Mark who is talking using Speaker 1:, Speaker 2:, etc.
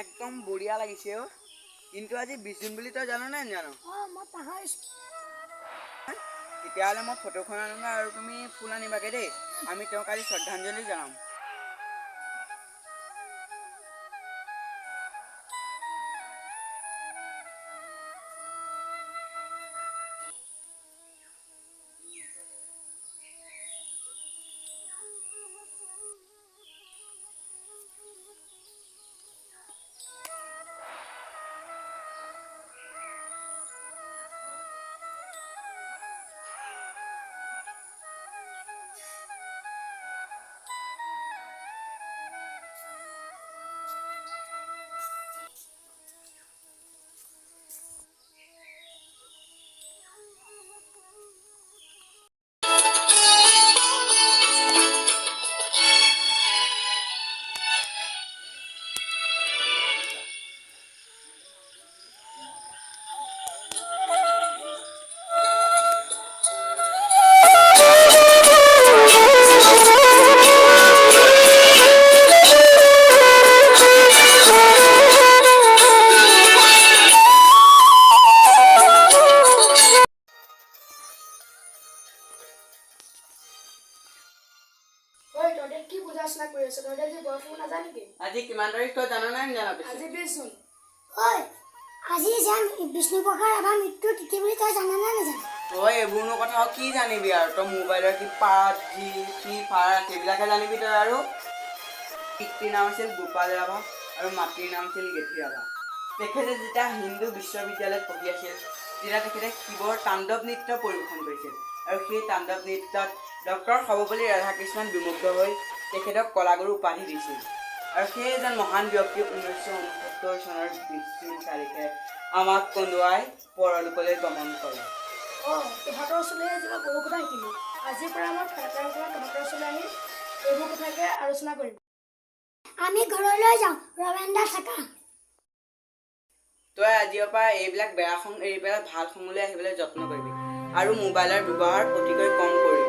Speaker 1: একদম বঢ়িয়া লাগিছে অ। কিন্তু আজি 20 জুন বুলি তই জানো নাই জানো?
Speaker 2: মই পাহৰিছোঁ।
Speaker 1: তেতিয়াহ'লে মই ফটোখন আনোগা আৰু তুমি ফুল আনিবাগে দেই। আমি তেওঁক আজি শ্ৰদ্ধাঞ্জলি জনাম।
Speaker 2: কি পূজা অৰ্চনা কৰি আছ? তহঁতে যে বৰষুণ নাজানিবি।
Speaker 1: আজি কিমান তাৰিখ তই জানো নাই জানো?
Speaker 2: আজি 20 জুন।
Speaker 3: আজি যাম বিষ্ণু প্ৰসাদ ৰাভাৰ মৃত্যু তিথি বুলি তই জানা নে নাজানা?
Speaker 1: তই এইবোৰনো কথা কি জানিবি আৰু? তই মোবাইলৰ কি পাবজি ফ্ৰী ফায়াৰ সেইবিলাকে জানিবি তই আৰু? পিতৃৰ নাম আছিল গোপাল ৰাভা আৰু মাতৃৰ নাম আছিল গেঠি ৰাভা। তেখেতে যেতিয়া হিন্দু বিশ্ববিদ্যালয়ত পঢ়ি আছিল তেতিয়া তেখেতে শিৱৰ তাণ্ডৱ নৃত্য পৰিৱেশন কৰিছিল আৰু সেই তাণ্ডৱ নৃত্যত ডক্টৰ সৰ্বপল্লী ৰাধাকৃষ্ণন বিমুগ্ধ হৈ তেখেতক কলাগুৰু উপাধি দিছিল। আৰু সেই এজন মহান ব্যক্তি 1969 চনৰ 20 জুন তাৰিখে আমাক কন্দুৱাই পৰলোকলৈ গমন কৰে।
Speaker 2: তহঁতৰ ওচৰলৈ যোৱা বহু কথা শিকিলোঁ। আজিৰ পৰা মই তহঁতৰ ওচৰলৈ আহি এইবোৰ কথাকে আলোচনা কৰিম।
Speaker 3: আমি ঘৰলৈ যাওঁ, ৰবেন্দা থাকা।
Speaker 1: তই আজিৰ পৰা এইবিলাক বেয়া খং এৰি পেলাই ভাল খঙলৈ আহিবলৈ যত্ন কৰিবি আৰু মোবাইলৰ ব্যৱহাৰ অতিকৈ কম কৰিবি।